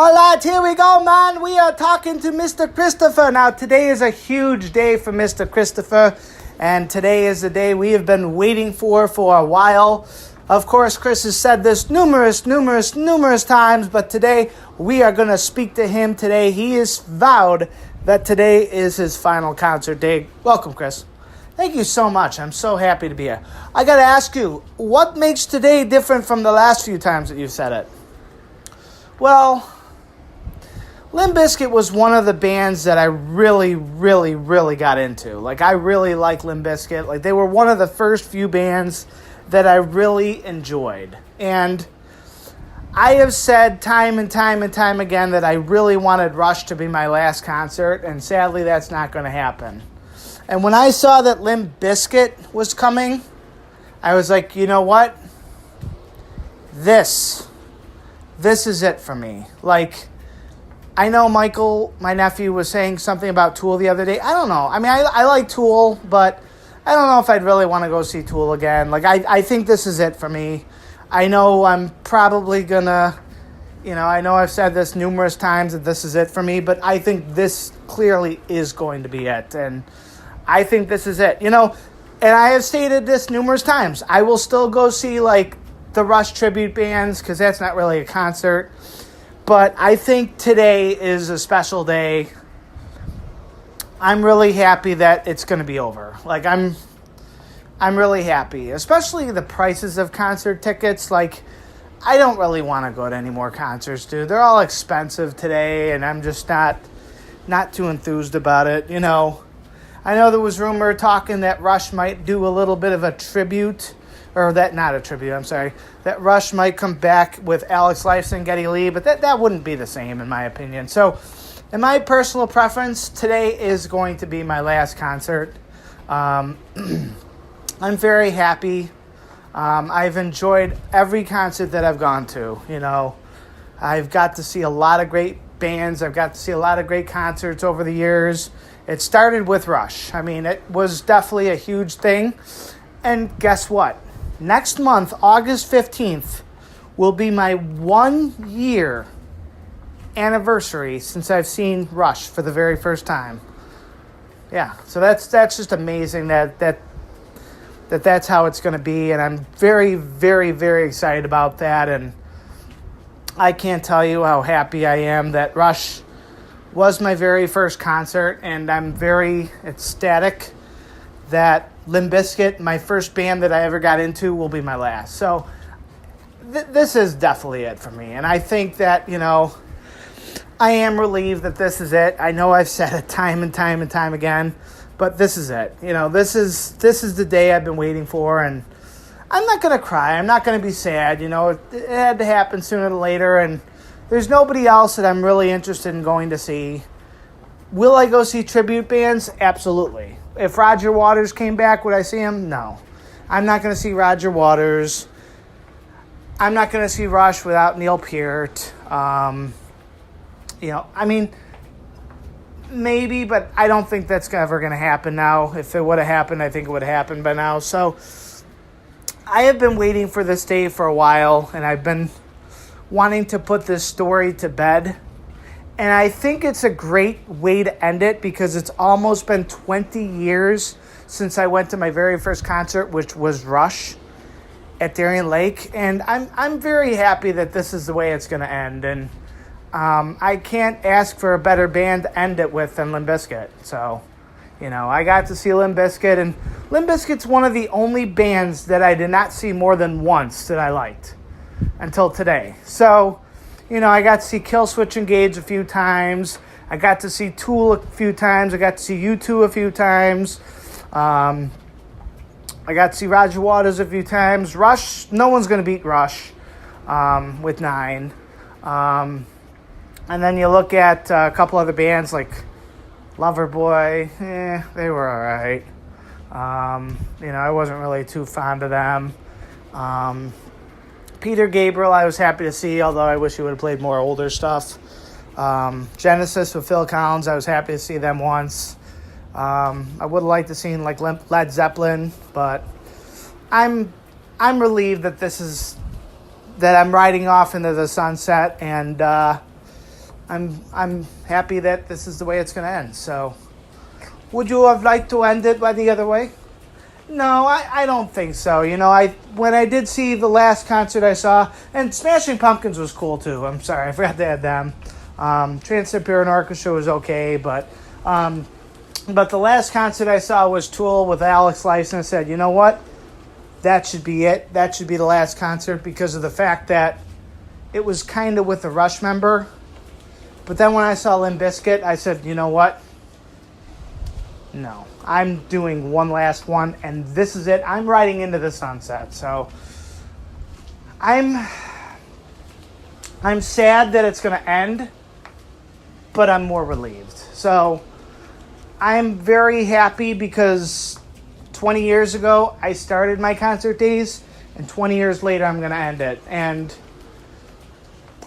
All right, here we go, man. We are talking to Mr. Christopher. Now, today is a huge day for Mr. Christopher, and today is the day we have been waiting for a while. Of course, Chris has said this numerous times, but today we are going to speak to him today. He has vowed that today is his final concert day. Welcome, Chris. Thank you so much. I'm so happy to be here. I got to ask you, what makes today different from the last few times that you've said it? Well, Limp Bizkit was one of the bands that I really got into. Like, I really like Limp Bizkit. Like, they were one of the first few bands that I really enjoyed. And I have said time and time again that I really wanted Rush to be my last concert, and sadly that's not going to happen. And when I saw that Limp Bizkit was coming, I was like, you know what? This is it for me. Like, I know Michael, my nephew, was saying something about Tool the other day. I don't know. I mean, I like Tool, but I don't know if I'd really want to go see Tool again. Like, I think this is it for me. I know I'm probably going to, I know I've said this numerous times that this is it for me, but I think this clearly is going to be it. And I think this is it. And I have stated this numerous times. I will still go see, like, the Rush tribute bands, because that's not really a concert. But I think today is a special day. I'm really happy that it's going to be over. Like, I'm really happy, especially the prices of concert tickets. Like, I don't really want to go to any more concerts, dude. They're all expensive today, and I'm just not too enthused about it. I know there was rumor talking that Rush might do a little bit of a tribute, that Rush might come back with Alex Lifeson and Geddy Lee, but that wouldn't be the same in my opinion. So, in my personal preference, today is going to be my last concert. I'm very happy. I've enjoyed every concert that I've gone to. I've got to see a lot of great bands. I've got to see a lot of great concerts over the years. It started with Rush. I mean, it was definitely a huge thing. And guess what? Next month, August 15th, will be my 1 year anniversary since I've seen Rush for the very first time. Yeah, so that's just amazing that's how it's going to be, and I'm very excited about that, and I can't tell you how happy I am that Rush was my very first concert, and I'm very ecstatic that Limp Bizkit, my first band that I ever got into, will be my last. So this is definitely it for me. And I think that, I am relieved that this is it. I know I've said it time and time again, but this is it. This is the day I've been waiting for, and I'm not going to cry. I'm not going to be sad. It had to happen sooner than later, and there's nobody else that I'm really interested in going to see. Will I go see tribute bands? Absolutely. If Roger Waters came back, would I see him? No. I'm not going to see Roger Waters. I'm not going to see Rush without Neil Peart. Maybe, but I don't think that's ever going to happen now. If it would have happened, I think it would have happened by now. So I have been waiting for this day for a while, and I've been wanting to put this story to bed. And I think it's a great way to end it because it's almost been 20 years since I went to my very first concert, which was Rush at Darien Lake. And I'm very happy that this is the way it's going to end. And I can't ask for a better band to end it with than Limp Bizkit. So, I got to see Limp Bizkit. And Limp Bizkit's one of the only bands that I did not see more than once that I liked until today. So, I got to see Killswitch Engage a few times. I got to see Tool a few times. I got to see U2 a few times. I got to see Roger Waters a few times. Rush, no one's going to beat Rush with 9. And then you look at a couple other bands like Loverboy. They were all right. I wasn't really too fond of them. Peter Gabriel, I was happy to see, although I wish he would have played more older stuff. Genesis with Phil Collins, I was happy to see them once. I would have liked to see like Led Zeppelin, but I'm relieved that I'm riding off into the sunset, and I'm happy that this is the way it's going to end. So, would you have liked to end it any other way? No, I don't think so. When I did see the last concert I saw, and Smashing Pumpkins was cool too. I'm sorry, I forgot to add them. Trans-Siberian Orchestra was okay, but the last concert I saw was Tool with Alex Lifeson. I said, you know what? That should be it. That should be the last concert because of the fact that it was kind of with a Rush member. But then when I saw Limp Bizkit, I said, you know what? No. I'm doing one last one, and this is it. I'm riding into the sunset. So I'm sad that it's going to end, but I'm more relieved. So I'm very happy because 20 years ago I started my concert days, and 20 years later I'm going to end it. And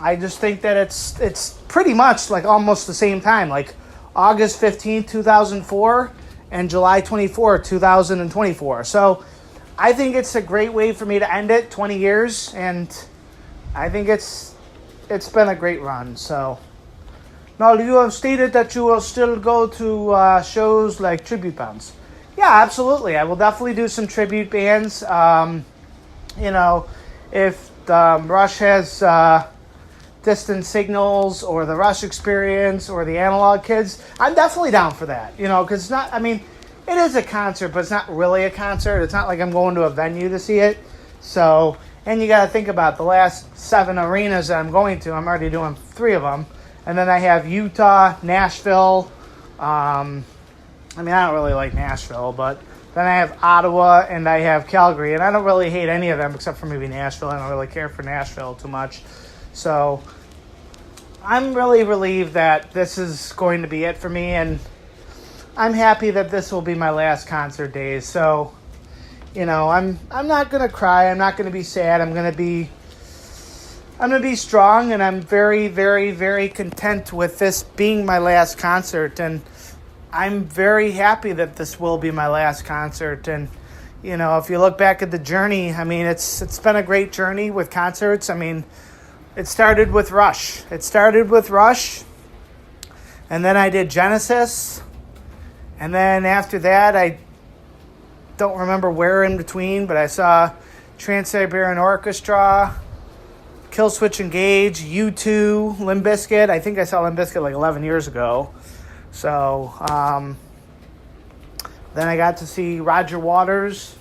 I just think that it's pretty much like almost the same time, like August 15th, 2004 and July 24th, 2024. So I think it's a great way for me to end it, 20 years, and I think it's been a great run. So now you have stated that you will still go to shows like tribute bands. Yeah, absolutely. I will definitely do some tribute bands. If Rush has Distant Signals or the Rush Experience or the Analog Kids, I'm definitely down for that. Because it is a concert, but it's not really a concert. It's not like I'm going to a venue to see it. So, and you got to think about the last 7 arenas that I'm going to. I'm already doing 3 of them. And then I have Utah, Nashville. I don't really like Nashville, but then I have Ottawa and I have Calgary. And I don't really hate any of them except for maybe Nashville. I don't really care for Nashville too much. So I'm really relieved that this is going to be it for me, and I'm happy that this will be my last concert days. So, I'm not gonna cry. I'm not gonna be sad. I'm gonna be strong, and I'm very, very, very content with this being my last concert. And I'm very happy that this will be my last concert. And if you look back at the journey, it's been a great journey with concerts. It started with Rush. And then I did Genesis. And then after that, I don't remember where in between, but I saw Trans-Siberian Orchestra, Killswitch Engage, U2, Limp Bizkit. I think I saw Limp Bizkit like 11 years ago. So then I got to see Roger Waters,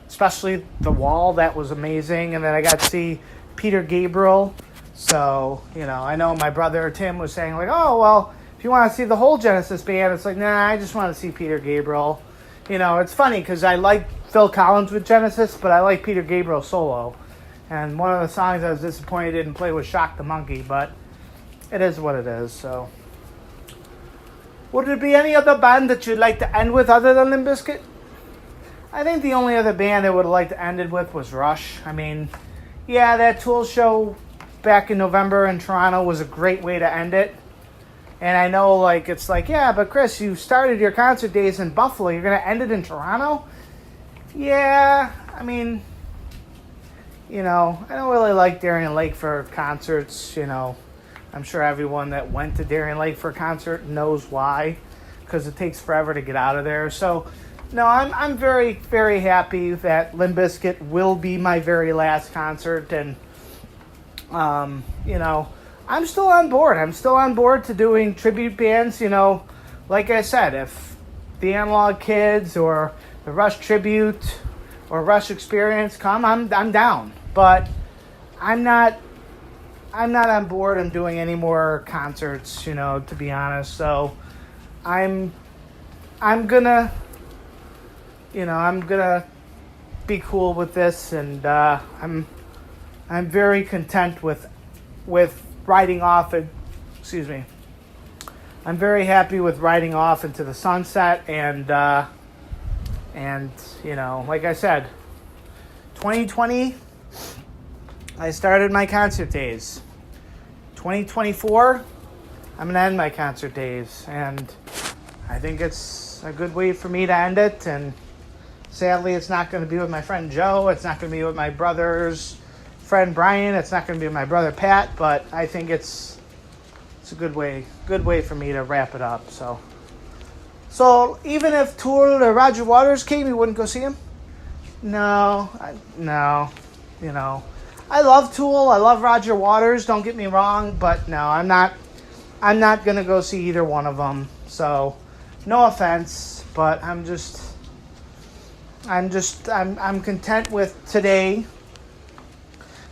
especially The Wall. That was amazing. And then I got to see Peter Gabriel. So, I know my brother Tim was saying like, oh, well, if you want to see the whole Genesis band, it's like, nah, I just want to see Peter Gabriel. It's funny because I like Phil Collins with Genesis, but I like Peter Gabriel solo. And one of the songs I was disappointed didn't play was Shock the Monkey, but it is what it is. So, would there be any other band that you'd like to end with other than Limp Bizkit? I think the only other band I would have liked to end it with was Rush. Yeah, that Tool show back in November in Toronto was a great way to end it. And I know, it's like, yeah, but Chris, you started your concert days in Buffalo. You're going to end it in Toronto? Yeah, I don't really like Darien Lake for concerts, I'm sure everyone that went to Darien Lake for a concert knows why, because it takes forever to get out of there. So, no, I'm very, very happy that Limp Bizkit will be my very last concert, and I'm still on board. I'm still on board to doing tribute bands. Like I said, if the Analog Kids or the Rush Tribute or Rush Experience come, I'm down. But I'm not on board and doing any more concerts, to be honest. So I'm gonna be cool with this, and I'm very content with riding off. I'm very happy with riding off into the sunset, and like I said, 2020, I started my concert days. 2024, I'm gonna end my concert days, and I think it's a good way for me to end it. And sadly, it's not going to be with my friend Joe. It's not going to be with my brother's friend Brian. It's not going to be with my brother Pat. But I think it's it's a good way for me to wrap it up. So even if Tool or Roger Waters came, you wouldn't go see him? No. You know, I love Tool. I love Roger Waters. Don't get me wrong, but no, I'm not gonna go see either one of them. So, no offense, but I'm content with today.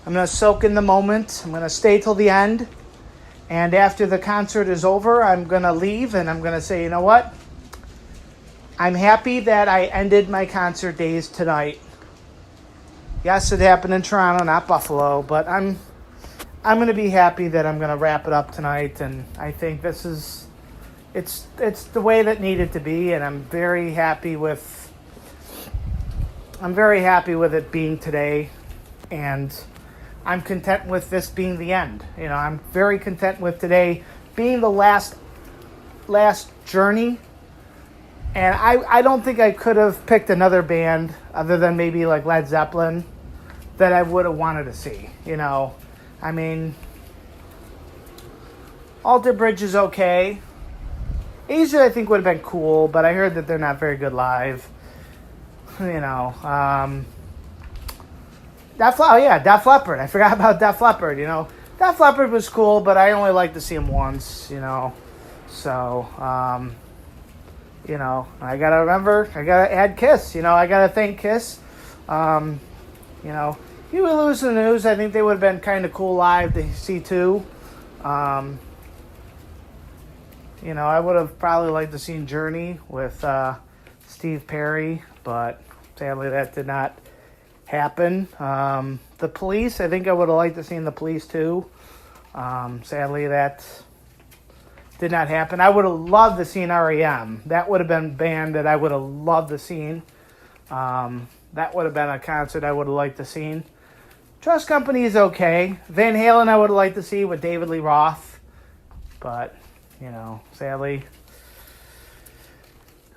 I'm gonna soak in the moment. I'm gonna stay till the end, and after the concert is over, I'm gonna leave and I'm gonna say, you know what? I'm happy that I ended my concert days tonight. Yes, it happened in Toronto, not Buffalo, but I'm going to be happy that I'm going to wrap it up tonight, and I think it's the way that needed to be, and I'm very happy with it being today, and I'm content with this being the end. You know, I'm very content with today being the last journey. And I don't think I could have picked another band other than maybe like Led Zeppelin that I would have wanted to see. You know, I mean, Alter Bridge is okay. Asia I think would have been cool, but I heard that they're not very good live. You know, Def Leppard. I forgot about Def Leppard. You know, Def Leppard was cool, but I only like to see them once. You know, so. You know, I gotta add Kiss. You know, I gotta thank Kiss. You know, you would lose the news. I think they would have been kind of cool live to see too. You know, I would have probably liked to see Journey with Steve Perry, but sadly that did not happen. The Police, I think I would have liked to see the Police too. Sadly that did not happen. I would have loved to see REM. That would have been a band that I would have loved to see. That would have been a concert I would have liked to see. Trust Company is okay. Van Halen I would have liked to see with David Lee Roth. But, you know, sadly,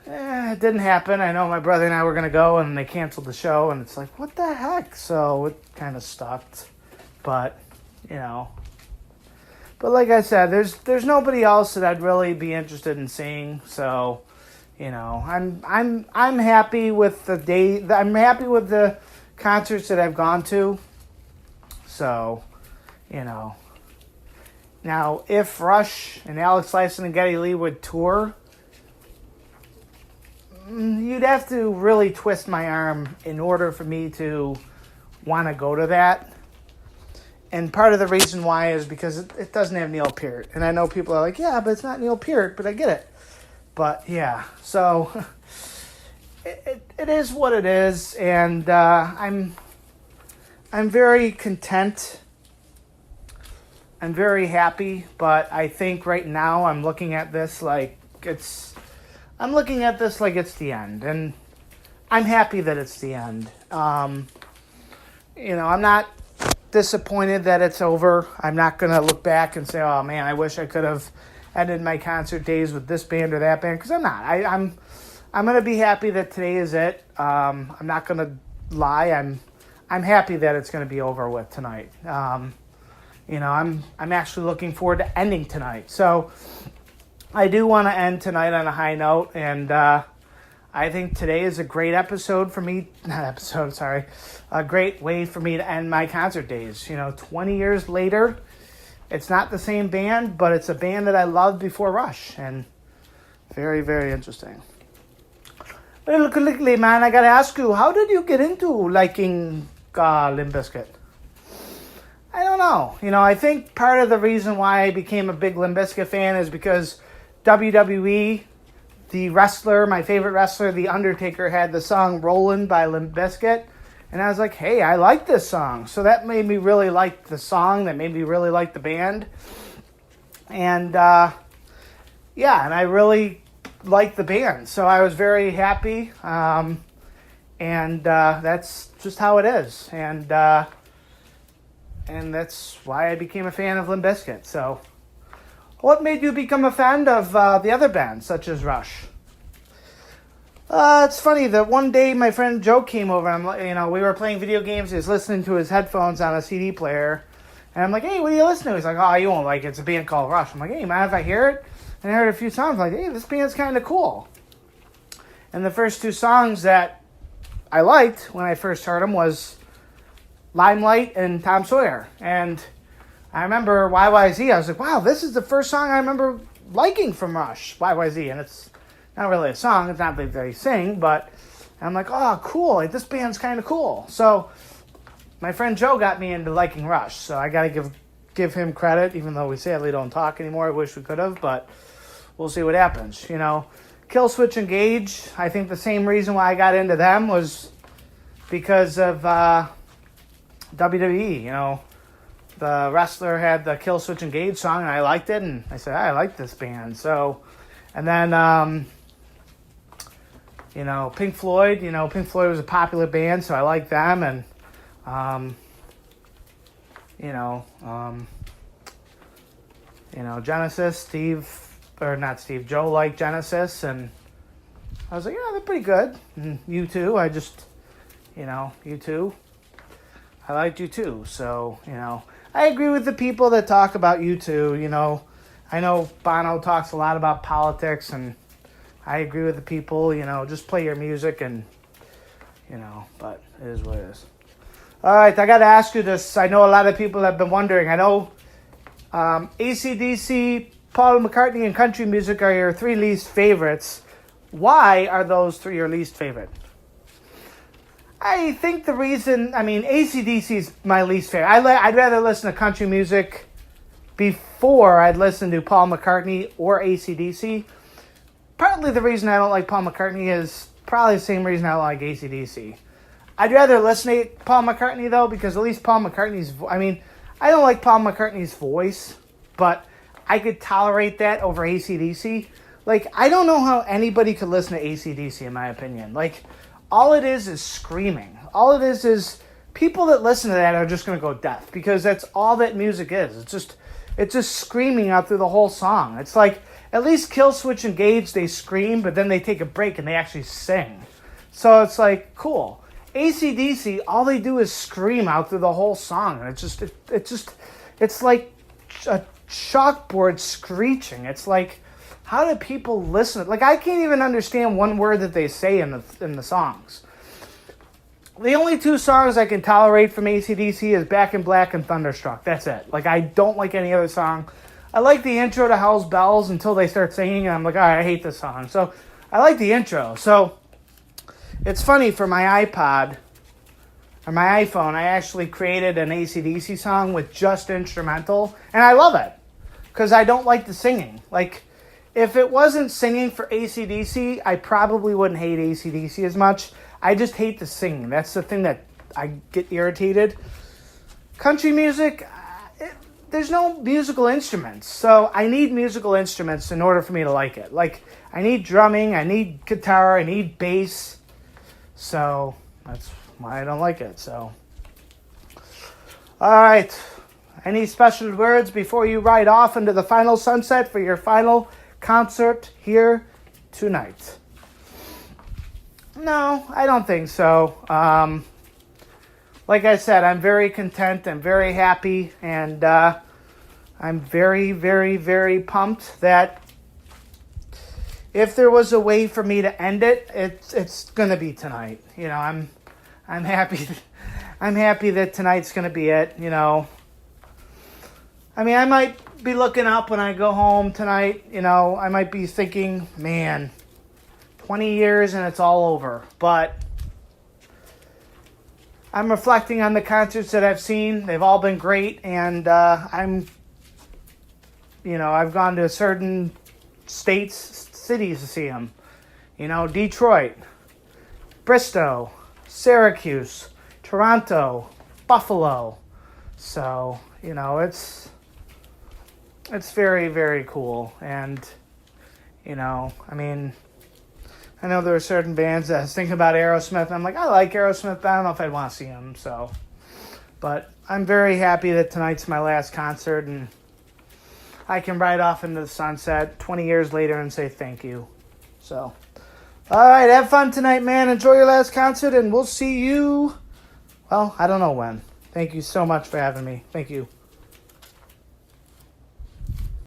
it didn't happen. I know my brother and I were going to go and they canceled the show. And it's like, what the heck? So it kind of sucked. But, you know. But like I said, there's nobody else that I'd really be interested in seeing. So, you know, I'm happy with the day. I'm happy with the concerts that I've gone to. So, you know. Now, if Rush and Alex Lifeson and Geddy Lee would tour, you'd have to really twist my arm in order for me to want to go to that. And part of the reason why is because it doesn't have Neil Peart. And I know people are like, yeah, but it's not Neil Peart, but I get it. But, yeah, so it is what it is. And I'm very content. I'm very happy. But I think right now I'm looking at this like it's the end. And I'm happy that it's the end. You know, I'm not disappointed that it's over. I'm not going to look back and say, oh man, I wish I could have ended my concert days with this band or that band, because I'm not. I'm going to be happy that today is it. I'm not going to lie. I'm happy that it's going to be over with tonight. You know, I'm actually looking forward to ending tonight. So I do want to end tonight on a high note, and I think today is a great episode for me. A great way for me to end my concert days. You know, 20 years later, it's not the same band, but it's a band that I loved before Rush. And very, very interesting. Well, quickly, man, I got to ask you, how did you get into liking Limp Bizkit? I don't know. You know, I think part of the reason why I became a big Limp Bizkit fan is because WWE, the wrestler, my favorite wrestler, The Undertaker, had the song Rollin' by Limp Bizkit. And I was like, hey, I like this song. So that made me really like the song. That made me really like the band. And, and I really liked the band. So I was very happy. And that's just how it is. And that's why I became a fan of Limp Bizkit. So what made you become a fan of the other bands, such as Rush? It's funny that one day my friend Joe came over. We were playing video games. He was listening to his headphones on a CD player, And I'm like, hey, what are you listening to? He's like, oh, you won't like it. It's a band called Rush. I'm like, hey, mind if I hear it? And I heard a few songs. I'm like, hey, this band's kind of cool. And the first two songs that I liked when I first heard them was Limelight and Tom Sawyer. And I remember YYZ. I was like, wow, this is the first song I remember liking from Rush, YYZ. And it's not really a song. It's not that they sing, but I'm like, oh, cool. Like, this band's kind of cool. So my friend Joe got me into liking Rush. So I got to give him credit, even though we sadly don't talk anymore. I wish we could have, but we'll see what happens. You know, Killswitch Engage, I think the same reason why I got into them was because of WWE. You know, the wrestler had the Killswitch Engage song, and I liked it, and I said, I like this band. So, and then, you know, Pink Floyd. You know, Pink Floyd was a popular band, so I liked them, and, Genesis, Joe liked Genesis, and I was like, yeah, they're pretty good. And U2, U2, I liked U2, so, I agree with the people that talk about U2, I know Bono talks a lot about politics, and I agree with the people, just play your music, and, but it is what it is. All right, I got to ask you this. I know a lot of people have been wondering. I know AC/DC, Paul McCartney, and country music are your three least favorites. Why are those three your least favorite? I think the reason, AC/DC is my least favorite. I'd rather listen to country music before I'd listen to Paul McCartney or AC/DC. Partly the reason I don't like Paul McCartney is probably the same reason I don't like AC/DC. I'd rather listen to Paul McCartney, though, because at least Paul McCartney's... I don't like Paul McCartney's voice, but I could tolerate that over AC/DC. I don't know how anybody could listen to AC/DC, in my opinion. All it is screaming. All it is people that listen to that are just going to go deaf, because that's all that music is. It's just screaming out through the whole song. It's like, at least Killswitch Engage, they scream, but then they take a break and they actually sing. So it's like, cool. AC/DC, all they do is scream out through the whole song, and it's like a chalkboard screeching. It's like, how do people listen? I can't even understand one word that they say in the songs. The only two songs I can tolerate from AC/DC is Back in Black and Thunderstruck. That's it. I don't like any other song. I like the intro to Hell's Bells until they start singing, and I'm like, all right, I hate this song. So I like the intro. So it's funny, for my iPod or my iPhone, I actually created an AC/DC song with just instrumental, and I love it because I don't like the singing. If it wasn't singing for AC/DC, I probably wouldn't hate AC/DC as much. I just hate the singing. That's the thing that I get irritated. Country music, there's no musical instruments, so I need musical instruments in order for me to like it. I need drumming, I need guitar, I need bass. So that's why I don't like it. So, all right. Any special words before you ride off into the final sunset for your final concert here tonight? No, I don't think so. Like I said, I'm very content. I'm very happy, and I'm very, very, very pumped that if there was a way for me to end it, it's gonna be tonight. I'm happy. I'm happy that tonight's gonna be it. I might be looking up when I go home tonight. I might be thinking, man, 20 years and it's all over. But I'm reflecting on the concerts that I've seen. They've all been great, and I've gone to certain cities to see them. Detroit, Bristol, Syracuse, Toronto, Buffalo. So, it's very, very cool. And, I know there are certain bands that I was thinking about Aerosmith. I'm like, I like Aerosmith, but I don't know if I'd want to see them. So, but I'm very happy that tonight's my last concert, and I can ride off into the sunset 20 years later and say thank you. So, all right, have fun tonight, man. Enjoy your last concert, and we'll see you, well, I don't know when. Thank you so much for having me. Thank you.